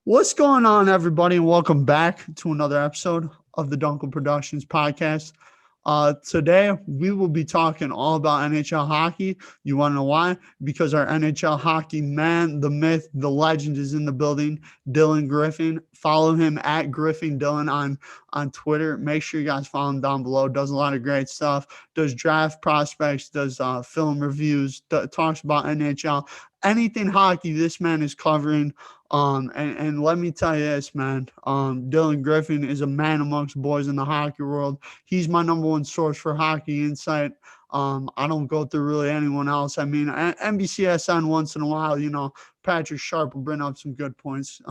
What's going on, everybody, and welcome back to another episode of the Duenkel Productions podcast. Today, we will be talking all about NHL hockey. You want to know why? Because our NHL hockey man, the myth, the legend is in the building, Dylan Griffin. Follow him at Griffing Dylan on Twitter. Make sure you guys follow him down below. Does a lot of great stuff. Does draft prospects, does film reviews, talks about NHL. Anything hockey, this man is covering. And let me tell you this, man. Dylan Griffin is a man amongst boys in the hockey world. He's my number one source for hockey insight. I don't go through really anyone else. I mean, NBCSN once in a while, Patrick Sharp will bring up some good points.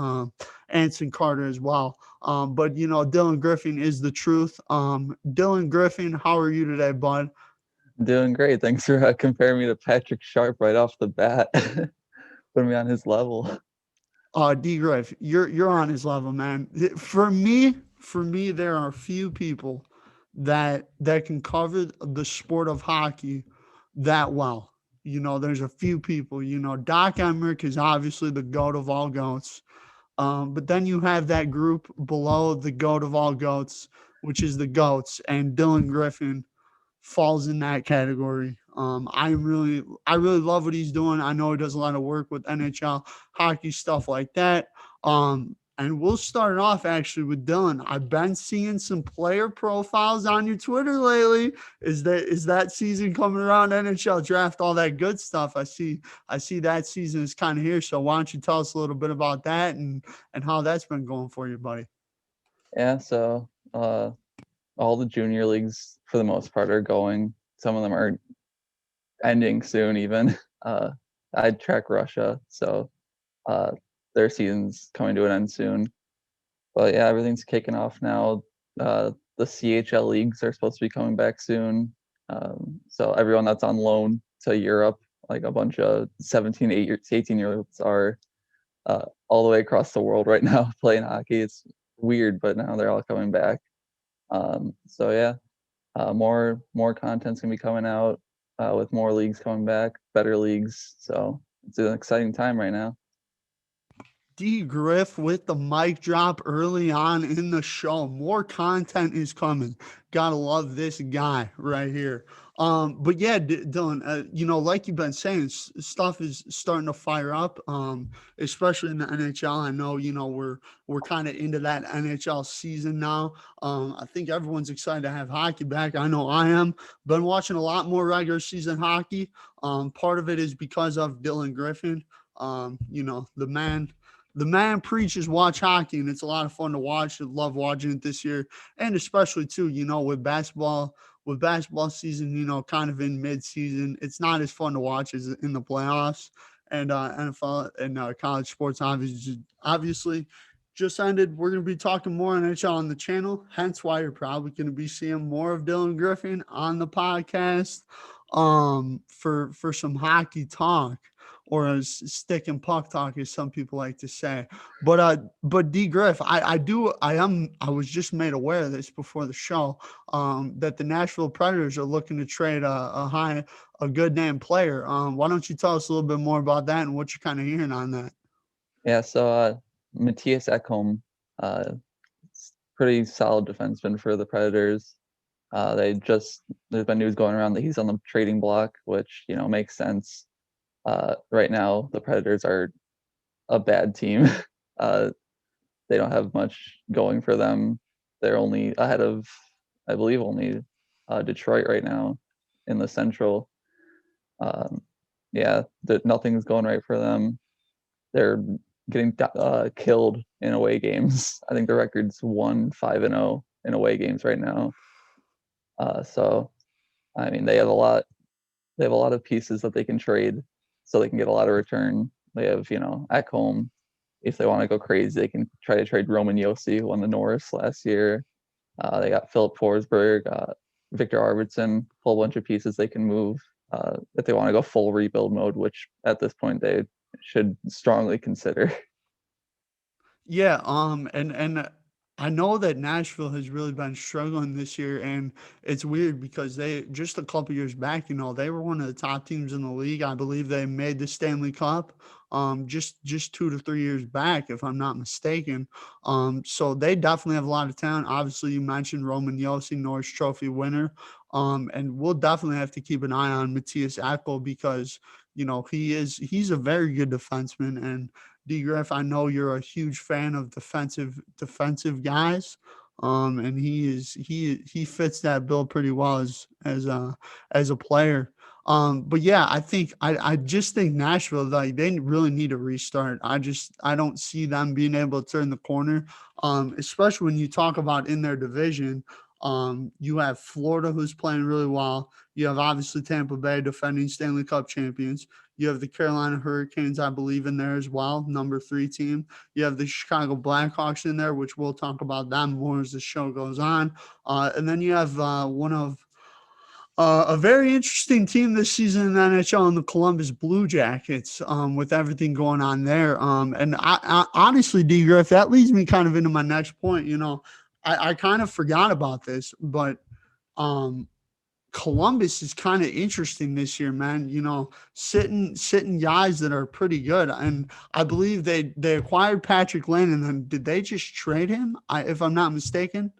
Anson Carter as well. But Dylan Griffin is the truth. Dylan Griffin, how are you today, bud? Doing great. Thanks for comparing me to Patrick Sharp right off the bat. Putting me on his level. D Griff, you're on his level, man. For me, there are few people that can cover the sport of hockey that well. There's a few people. Doc Emmerich is obviously the goat of all goats. But then you have that group below the goat of all goats, which is the goats, and Dylan Griffin falls in that category. I really love what he's doing. I know he does a lot of work with NHL hockey stuff like that. And we'll start off actually with Dylan. I've been seeing some player profiles on your Twitter lately. Is that season coming around? NHL draft, all that good stuff. I see that season is kind of here. So why don't you tell us a little bit about that and how that's been going for you, buddy? Yeah, so all the junior leagues for the most part are going. Some of them are ending soon even. I track Russia, so uh, their season's coming to an end soon. But yeah, everything's kicking off now. The CHL leagues are supposed to be coming back soon. So everyone that's on loan to Europe, like a bunch of 17, 18-year-olds are all the way across the world right now playing hockey. It's weird, but now they're all coming back. So yeah, more content's gonna be coming out with more leagues coming back, better leagues. So it's an exciting time right now. D Griff with the mic drop early on in the show. More content is coming. Gotta love this guy right here. But yeah, Dylan, like you've been saying, stuff is starting to fire up. Especially in the NHL. I know, we're kind of into that NHL season now. I think everyone's excited to have hockey back. I know I am. Been watching a lot more regular season hockey. Part of it is because of Dylan Griffin. The man preaches watch hockey, and it's a lot of fun to watch. I love watching it this year, and especially too, with basketball season, kind of in mid-season, it's not as fun to watch as in the playoffs. And NFL and college sports obviously just ended. We're going to be talking more NHL on the channel, hence why you're probably going to be seeing more of Dylan Griffin on the podcast for some hockey talk, or as stick and puck talk, as some people like to say. But D Griff, I was just made aware of this before the show, that the Nashville Predators are looking to trade a good name player. Why don't you tell us a little bit more about that and what you're kind of hearing on that? Yeah, so Matthias Ekholm, pretty solid defenseman for the Predators. There's been news going around that he's on the trading block, which makes sense. Right now, the Predators are a bad team. uh, they don't have much going for them. They're only ahead of, I believe, only Detroit right now in the Central. Um, yeah, nothing's going right for them. They're getting killed in away games. I think the record's 1-5-0 in away games right now. So, I mean, they have a lot. They have a lot of pieces that they can trade, so they can get a lot of return. They have, at home, if they want to go crazy, they can try to trade Roman Yossi, who won the Norris last year. They got Philip Forsberg, Victor Arvidsson, whole bunch of pieces they can move if they want to go full rebuild mode, which at this point they should strongly consider. Yeah, and I know that Nashville has really been struggling this year, and it's weird because they just a couple years back, they were one of the top teams in the league. I believe they made the Stanley Cup, just 2 to 3 years back, if I'm not mistaken. So they definitely have a lot of talent. Obviously, you mentioned Roman Yossi, Norris Trophy winner, and we'll definitely have to keep an eye on Matthias Ekholm because he's a very good defenseman. And D Griff, I know you're a huge fan of defensive guys. And he fits that bill pretty well as a player. But yeah, I just think Nashville, like, they really need a restart. I don't see them being able to turn the corner. Especially when you talk about in their division. You have Florida, who's playing really well. You have obviously Tampa Bay, defending Stanley Cup champions. You have the Carolina Hurricanes, I believe, in there as well, number 3 team. You have the Chicago Blackhawks in there, which we'll talk about them more as the show goes on. And then you have one of a very interesting team this season in the NHL, in the Columbus Blue Jackets, with everything going on there. And I honestly, D Griff, that leads me kind of into my next point. I kind of forgot about this, but um, Columbus is kind of interesting this year, man. Sitting guys that are pretty good, and I believe they acquired Patrick Lane, and then did they just trade him? If I'm not mistaken,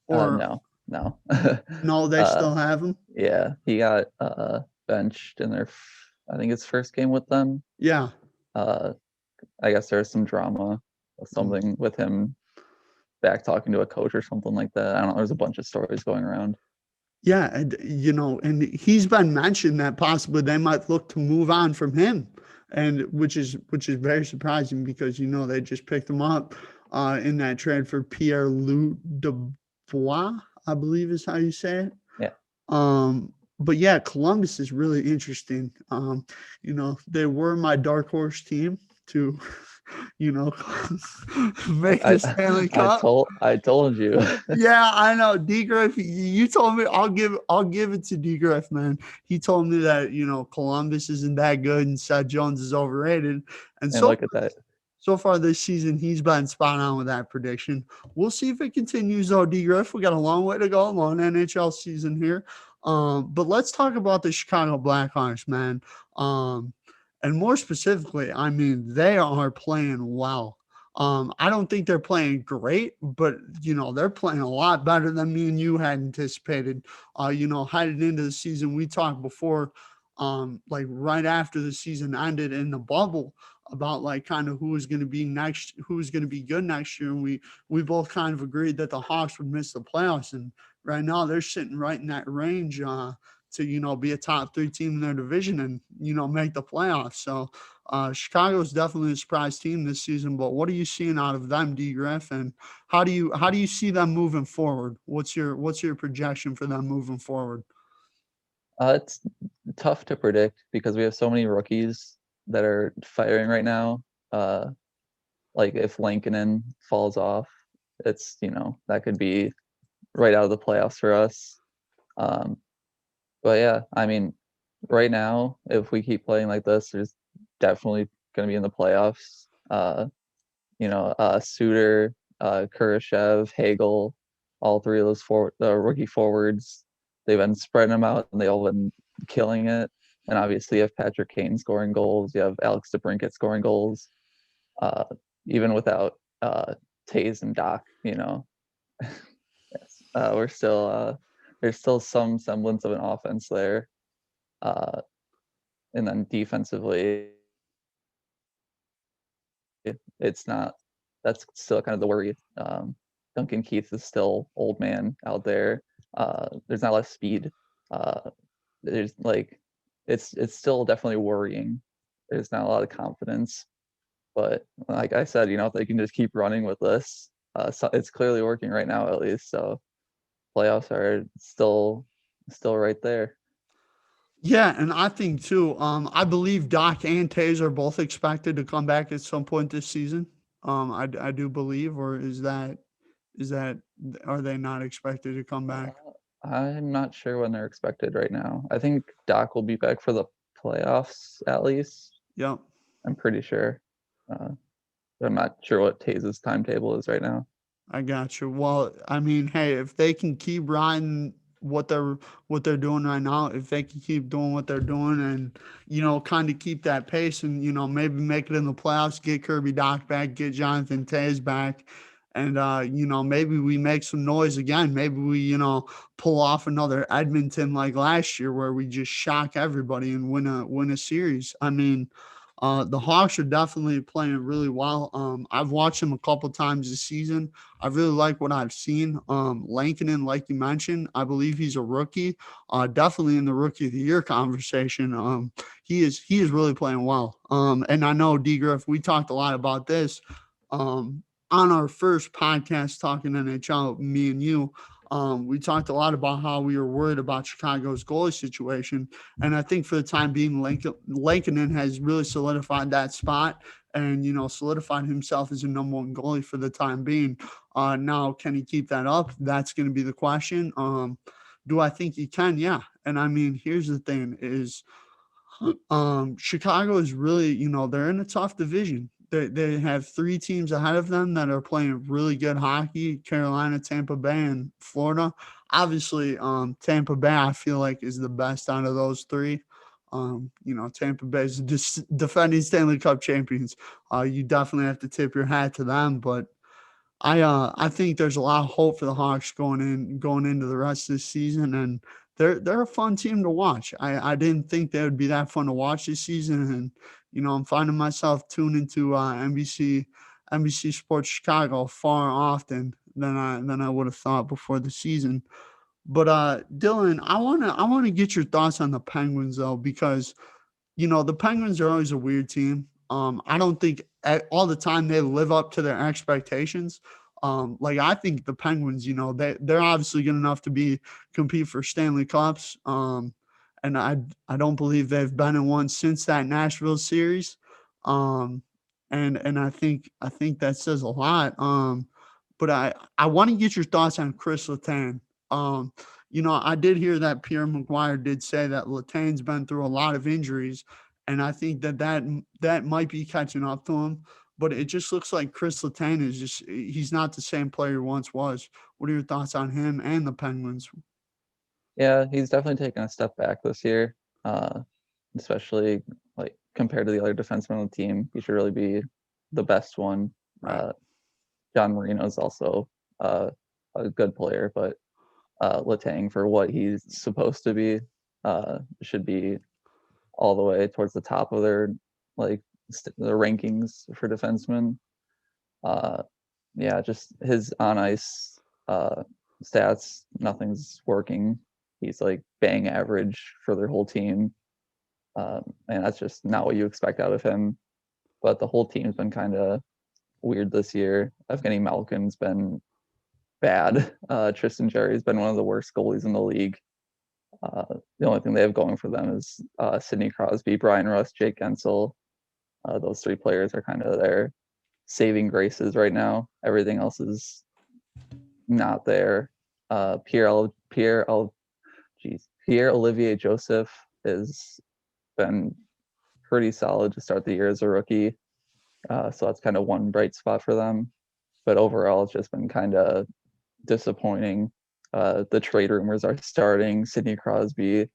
or No. no, they still have him. Yeah, he got benched in I think his first game with them. Yeah. I guess there's some drama, something with him back talking to a coach or something like that. I don't know. There's a bunch of stories going around. Yeah, and he's been mentioned that possibly they might look to move on from him, and which is very surprising because they just picked him up in that trade for Pierre-Luc Dubois, I believe is how you say it. Yeah. But yeah, Columbus is really interesting. They were my dark horse team to make the Stanley Cup. I told you. Yeah, I know. D Griff, you told me. I'll give it to D Griff, man. He told me that Columbus isn't that good and Seth Jones is overrated. And so look at that. So far this season, he's been spot on with that prediction. We'll see if it continues, though, D Griff. We got a long way to go, long NHL season here. But let's talk about the Chicago Blackhawks, man. And more specifically, I mean, they are playing well. I don't think they're playing great, but they're playing a lot better than me and you had anticipated. Heading into the season, we talked before, like right after the season ended in the bubble, about like kind of who was going to be next, who was going to be good next year, and we both kind of agreed that the Hawks would miss the playoffs, and right now they're sitting right in that range. To be a top 3 team in their division and make the playoffs. So Chicago is definitely a surprise team this season. But what are you seeing out of them, D Griff, and how do you see them moving forward? What's your projection for them moving forward? It's tough to predict because we have so many rookies that are firing right now. Like if Lankinen falls off, it's that could be right out of the playoffs for us. But yeah, I mean, right now, if we keep playing like this, there's definitely going to be in the playoffs. Suter, Kurashev, Hagel, all 3 of those rookie forwards, they've been spreading them out and they all been killing it. And obviously, you have Patrick Kane scoring goals. You have Alex DeBrincat scoring goals. Even without Taze and Doc, yes, we're still there's still some semblance of an offense there. And then defensively, it's not. That's still kind of the worry. Duncan Keith is still old man out there. There's not a lot of speed. There's it's still definitely worrying. There's not a lot of confidence. But like I said, if they can just keep running with this, so it's clearly working right now at least. So playoffs are still right there. Yeah, and I think too. I believe Doc and Taze are both expected to come back at some point this season. I do believe, or is that are they not expected to come back? I'm not sure when they're expected right now. I think Doc will be back for the playoffs at least. Yep. I'm pretty sure. I'm not sure what Taze's timetable is right now. I got you. Well, I mean, hey, if they can keep riding what they're doing right now, if they can keep doing what they're doing, and kind of keep that pace, and maybe make it in the playoffs, get Kirby Doc back, get Jonathan Tays back, and maybe we make some noise again. Maybe we pull off another Edmonton like last year where we just shock everybody and win a series. I mean, the Hawks are definitely playing really well. I've watched them a couple times this season. I really like what I've seen. Lankinen, like you mentioned, I believe he's a rookie. Definitely in the rookie of the year conversation. He is really playing well. And I know D Griff, we talked a lot about this. On our first podcast talking NHL, me and you. We talked a lot about how we were worried about Chicago's goalie situation, and I think for the time being, Lankinen has really solidified that spot and solidified himself as a number one goalie for the time being. Now, can he keep that up? That's going to be the question. Do I think he can? Yeah. And I mean, here's the thing: is Chicago is really, they're in a tough division. They have three teams ahead of them that are playing really good hockey: Carolina, Tampa Bay, and Florida. Obviously, Tampa Bay, I feel like, is the best out of those three. Tampa Bay is defending Stanley Cup champions. You definitely have to tip your hat to them, but I think there's a lot of hope for the Hawks going into the rest of the season, and they're a fun team to watch. I didn't think they would be that fun to watch this season, and I'm finding myself tuning to NBC Sports Chicago far often than I would have thought before the season. But Dylan, I wanna get your thoughts on the Penguins though, because the Penguins are always a weird team. I don't think all the time they live up to their expectations. Like I think the Penguins, they're obviously good enough to be compete for Stanley Cups. And I don't believe they've been in one since that Nashville series. Um, and I think that says a lot. But I want to get your thoughts on Chris Letang. Um, I did hear that Pierre McGuire did say that Letang's been through a lot of injuries, and I think that might be catching up to him. But it just looks like Chris Letang is he's not the same player he once was. What are your thoughts on him and the Penguins? Yeah, he's definitely taken a step back this year, especially like compared to the other defensemen on the team. He should really be the best one. Right. Uh, John Marino is also a good player, but Letang, for what he's supposed to be, should be all the way towards the top of their like the rankings for defensemen. Uh, yeah, just his on ice stats, nothing's working. He's like bang average for their whole team, and that's just not what you expect out of him. But the whole team's been kind of weird this year. Evgeny Malkin's been bad. Tristan Jarry's been one of the worst goalies in the league. The only thing they have going for them is Sidney Crosby, Brian Rust, Jake Gensel. Those three players are kind of their saving graces right now. Everything else is not there. Pierre Olivier Joseph has been pretty solid to start the year as a rookie. So that's kind of one bright spot for them. But overall, it's just been kind of disappointing. The trade rumors are starting, Sidney Crosby,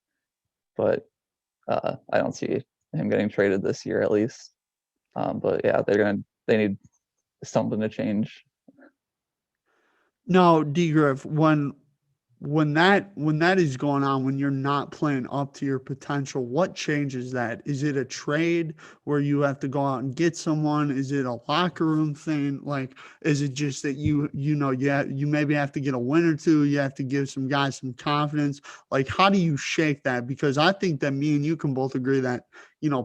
but I don't see him getting traded this year at least. But yeah, they need something to change. No, D Griff, when that is going on, when you're not playing up to your potential, what changes that? Is it a trade where you have to go out and get someone? Is it a locker room thing? Like, is it just that yeah, you maybe have to get a win or two, you have to give some guys some confidence? Like, how do you shake that? Because I think that me and you can both agree that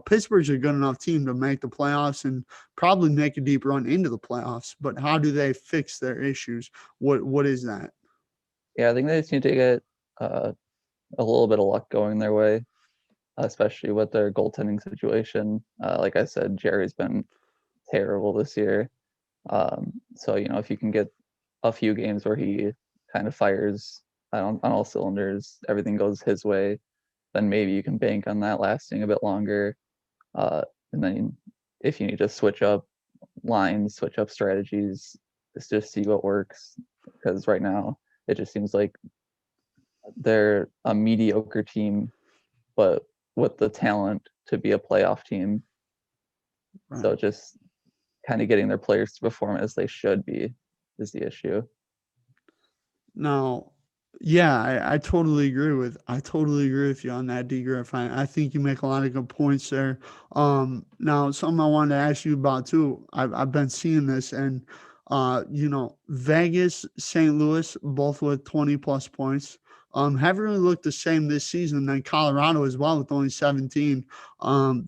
Pittsburgh's a good enough team to make the playoffs and probably make a deep run into the playoffs. But how do they fix their issues? What is that? Yeah, I think they just need to get uh, a little bit of luck going their way, especially with their goaltending situation. Like I said, Jerry's been terrible this year. So if you can get a few games where he kind of fires on all cylinders, everything goes his way, then maybe you can bank on that lasting a bit longer. And then if you need to switch up lines, switch up strategies, just see what works, because right now it just seems like they're a mediocre team, but with the talent to be a playoff team. Right. So just kind of getting their players to perform as they should be is the issue. Now, yeah, I totally agree with you on that, D Griff. I think you make a lot of good points there. Now something I wanted to ask you about too. I've been seeing this, and Vegas, St. Louis, both with 20 plus points. Haven't really looked the same this season. Then Colorado as well with only 17.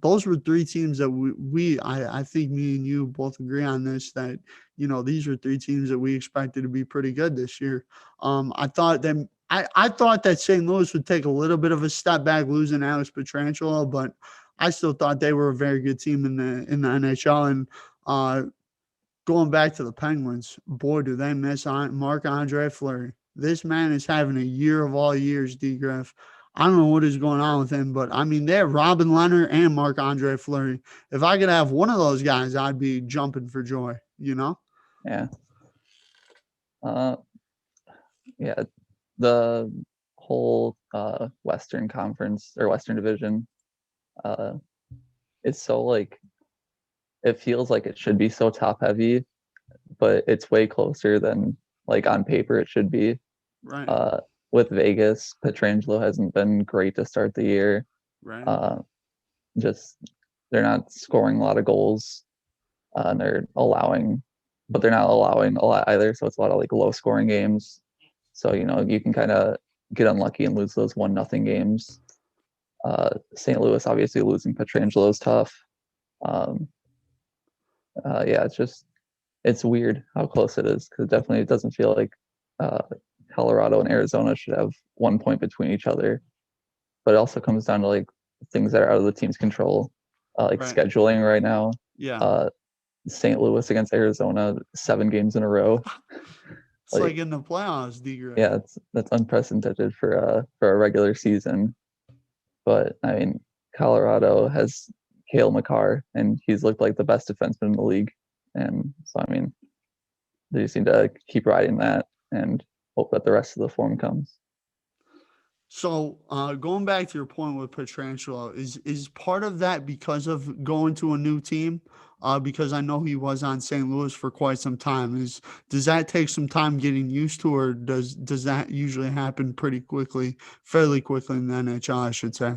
Those were three teams that I think me and you both agree on this, that these were three teams that we expected to be pretty good this year. I thought that St. Louis would take a little bit of a step back losing Alex Pietrangelo, but I still thought they were a very good team in the NHL. And going back to the Penguins, boy, do they miss on Marc-Andre Fleury. This man is having a year of all years, D. Griff. I don't know what is going on with him, but I mean, they have Robin Leonard and Marc-Andre Fleury. If I could have one of those guys, I'd be jumping for joy, Yeah. Yeah. The whole Western Conference or Western Division, it's so like, it feels like it should be so top heavy, but it's way closer than like on paper it should be. Right. With Vegas, Pietrangelo hasn't been great to start the year. Right. Just they're not scoring a lot of goals, and but they're not allowing a lot either. So it's a lot of like low scoring games. So you can kind of get unlucky and lose those 1-0 games. St. Louis obviously losing Pietrangelo is tough. Yeah, it's weird how close it is, because definitely it doesn't feel like Colorado and Arizona should have 1 point between each other. But it also comes down to like things that are out of the team's control, like Right. scheduling right now. Yeah. St. Louis against Arizona, 7 games in a row. It's like in the playoffs, D. Griff. Yeah, that's unprecedented for a regular season. But I mean, Colorado has Cale Makar, and he's looked like the best defenseman in the league. And so I mean, they just need to keep riding that and hope that the rest of the form comes. So going back to your point with Pietrangelo, is part of that because of going to a new team? Because I know he was on St. Louis for quite some time. Does that take some time getting used to, or does that usually happen pretty quickly, fairly quickly in the NHL, I should say?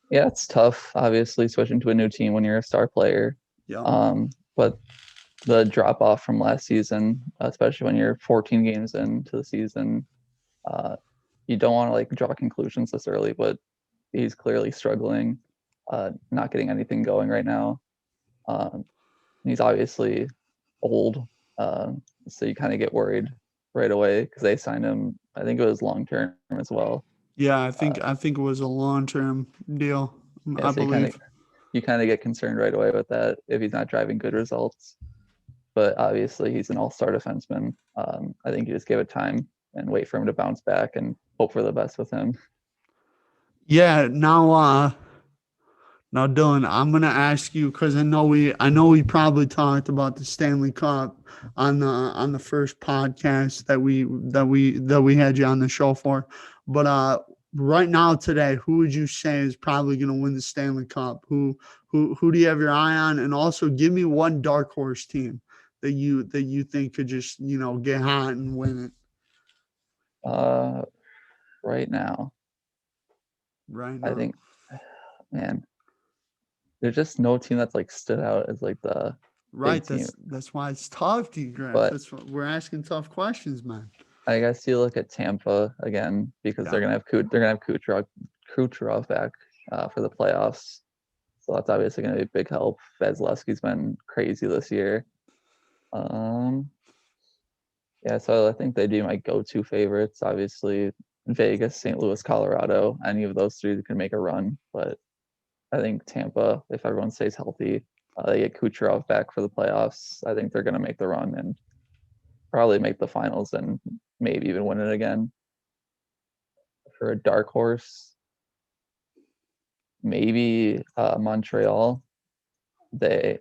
Yeah, it's tough, obviously, switching to a new team when you're a star player. Yeah. But the drop off from last season, especially when you're 14 games into the season, you don't want to like draw conclusions this early, but he's clearly struggling, not getting anything going right now. He's obviously old, so you kind of get worried right away, because they signed him. I think it was long term as well. Yeah, I think it was a long-term deal, Yeah, I so believe. you kind of get concerned right away with that if he's not driving good results. But obviously, he's an all-star defenseman. I think you just give it time and wait for him to bounce back and hope for the best with him. Yeah, now, Dylan, I'm gonna ask you, because I know we probably talked about the Stanley Cup on the first podcast that we had you on the show for, but right now today, who would you say is probably gonna win the Stanley Cup? Who do you have your eye on? And also, give me one dark horse team that you think could just get hot and win it Uh, right now, right I now. think, man, there's just no team that's like stood out as like the big Right, team. that's why it's tough, D. Graf. But That's what we're asking tough questions, man. I guess you look at Tampa again, because Yeah. they're gonna have Kucherov back for the playoffs. So that's obviously gonna be a big help. Vasilevsky's been crazy this year. Um, yeah, so I think they do my go-to favorites. Obviously, Vegas, St. Louis, Colorado. Any of those three can make a run, but I think Tampa, if everyone stays healthy, they get Kucherov back for the playoffs. I think they're going to make the run and probably make the finals and maybe even win it again. For a dark horse, maybe Montreal. They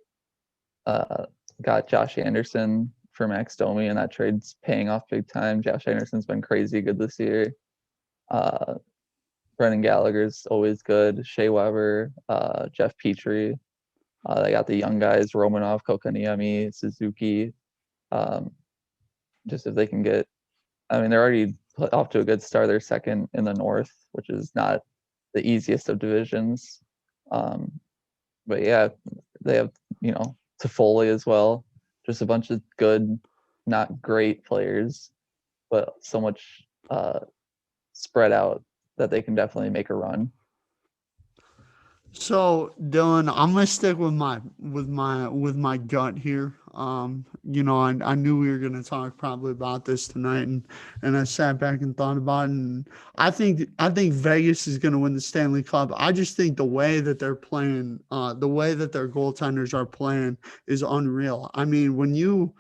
got Josh Anderson for Max Domi, and that trade's paying off big time. Josh Anderson's been crazy good this year. Brendan Gallagher's always good. Shea Weber, Jeff Petrie. They got the young guys, Romanov, Kokaniemi, Suzuki. Just if they can get, I mean, they're already off to a good start. They're second in the North, which is not the easiest of divisions. But yeah, they have, Toffoli as well. Just a bunch of good, not great players, but so much spread out that they can definitely make a run. So Dylan, I'm gonna stick with my gut here. I knew we were gonna talk probably about this tonight, and I sat back and thought about it, and I think Vegas is gonna win the Stanley Cup. I just think the way that they're playing, the way that their goaltenders are playing is unreal. I mean, when you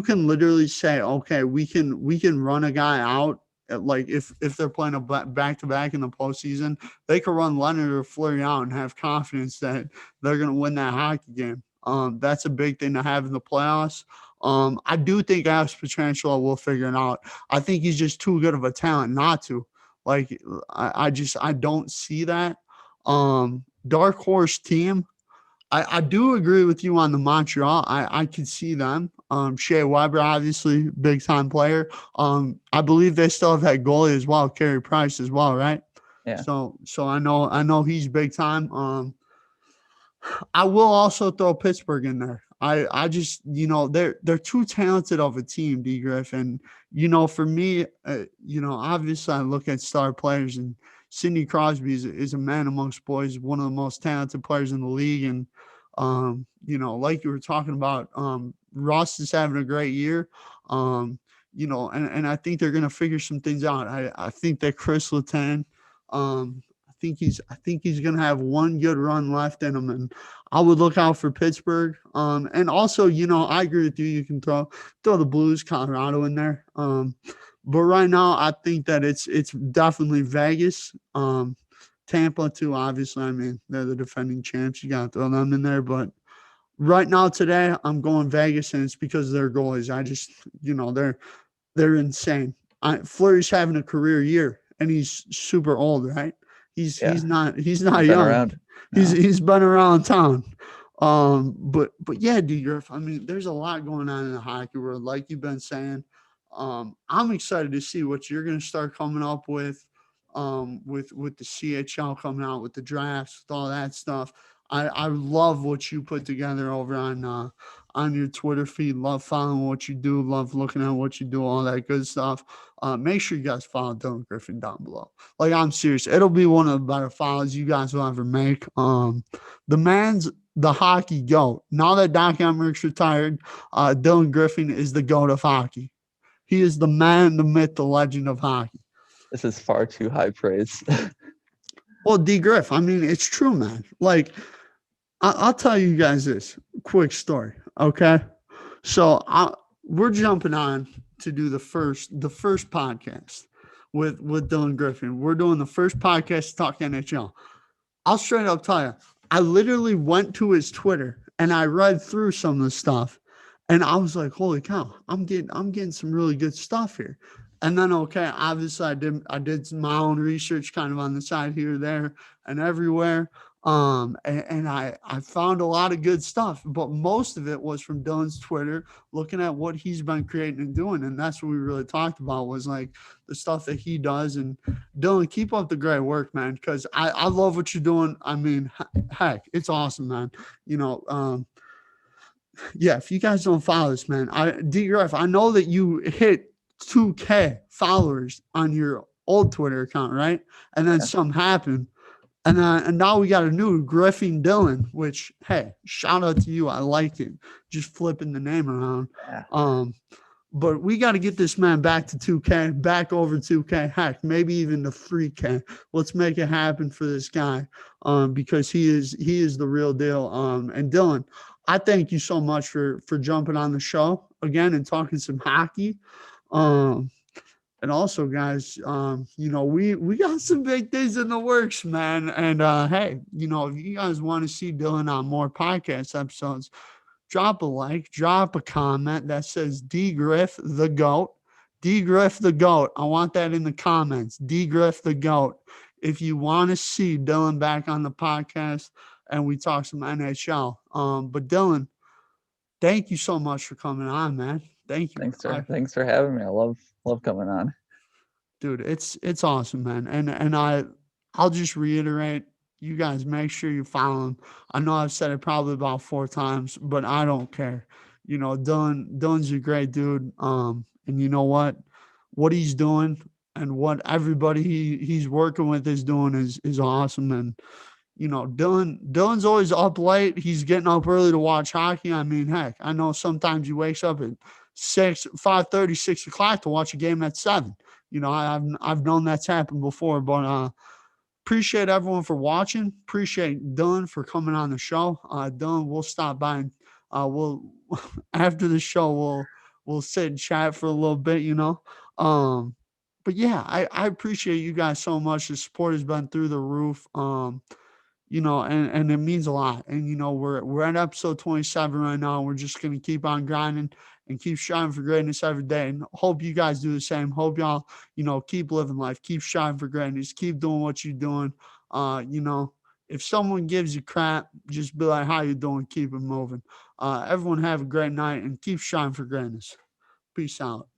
can literally say, okay, we can run a guy out. Like if they're playing a back to back in the postseason, they could run Leonard or Fleury out and have confidence that they're going to win that hockey game. That's a big thing to have in the playoffs. I do think Alex Pietrangelo will figure it out. I think he's just too good of a talent not to. Like I don't see that. Dark horse team. I do agree with you on the Montreal. I could see them. Shea Weber, obviously, big time player. I believe they still have that goalie as well, Carey Price as well, right? Yeah. So I know he's big time. I will also throw Pittsburgh in there. I just they're too talented of a team, D Griff, and for me, obviously I look at star players, and Sidney Crosby is a man amongst boys, one of the most talented players in the league, and like you were talking about, Ross is having a great year. And I think they're gonna figure some things out. I think that Chris Letang, I think he's gonna have one good run left in him, and I would look out for Pittsburgh. And also, I agree with you. You can throw the Blues, Colorado in there. But right now, I think that it's definitely Vegas. Tampa too, obviously. I mean, they're the defending champs. You got to throw them in there. But right now, today, I'm going Vegas, and it's because of their goalies. I just, they're insane. Fleury's having a career year, and he's super old, right? He's not He's young. been around. No. He's been around town. But yeah, D Griff, I mean, there's a lot going on in the hockey world, like you've been saying. I'm excited to see what you're going to start coming up with the CHL coming out with the drafts, with all that stuff. I love what you put together over on your Twitter feed. Love following what you do. Love looking at what you do. All that good stuff. Make sure you guys follow Dylan Griffin down below. Like, I'm serious. It'll be one of the better follows you guys will ever make. The man's the hockey GOAT. Now that Doc Emmerich's retired, Dylan Griffin is the GOAT of hockey. He is the man, the myth, the legend of hockey. This is far too high praise. Well, D Griff, I mean, it's true, man. Like, I'll tell you guys this quick story, okay? So we're jumping on to do the first podcast with Dylan Griffin. We're doing the first podcast to talk NHL. I'll straight up tell you, I literally went to his Twitter and I read through some of the stuff, and I was like, "Holy cow! I'm getting some really good stuff here." And then, okay, obviously I did my own research kind of on the side here, there, and everywhere. And I found a lot of good stuff, but most of it was from Dylan's Twitter, looking at what he's been creating and doing. And that's what we really talked about, was like the stuff that he does. And Dylan, keep up the great work, man, because I love what you're doing. I mean, heck, it's awesome, man. Yeah, if you guys don't follow this, man, DRF, I know that you hit 2K followers on your old Twitter account, right? And then something happened. And now we got a new Griffing Dylan, which, hey, shout out to you. I like it. Just flipping the name around. Yeah. But we got to get this man back to 2K, back over 2K, heck, maybe even to 3K. Let's make it happen for this guy, because he is the real deal. And Dylan, I thank you so much for jumping on the show again and talking some hockey. And also, guys, we got some big things in the works, man. And hey, if you guys want to see Dylan on more podcast episodes, drop a like, drop a comment that says D Griff the GOAT. D Griff the GOAT. I want that in the comments. D Griff the GOAT. If you want to see Dylan back on the podcast and we talk some NHL. But Dylan, thank you so much for coming on, man. Thank you. Thanks for having me. I love coming on. Dude, it's awesome, man. I'll just reiterate, you guys make sure you follow him. I know I've said it probably about 4 times, but I don't care. Dylan's a great dude. And you know what he's doing and what everybody he's working with is doing is awesome. And Dylan's always up late. He's getting up early to watch hockey. I mean, heck, I know sometimes he wakes up at 5:30, 6 o'clock to watch a game at 7. I've known that's happened before, but appreciate everyone for watching. Appreciate Dylan for coming on the show. Dylan, we'll stop by and we'll after the show we'll sit and chat for a little bit. But yeah, I appreciate you guys so much. The support has been through the roof. And it means a lot. And we're at episode 27 right now. We're just gonna keep on grinding and keep striving for greatness every day. And hope you guys do the same. Hope y'all, keep living life, keep striving for greatness, keep doing what you're doing. If someone gives you crap, just be like, how you doing? Keep it moving. Everyone have a great night and keep striving for greatness. Peace out.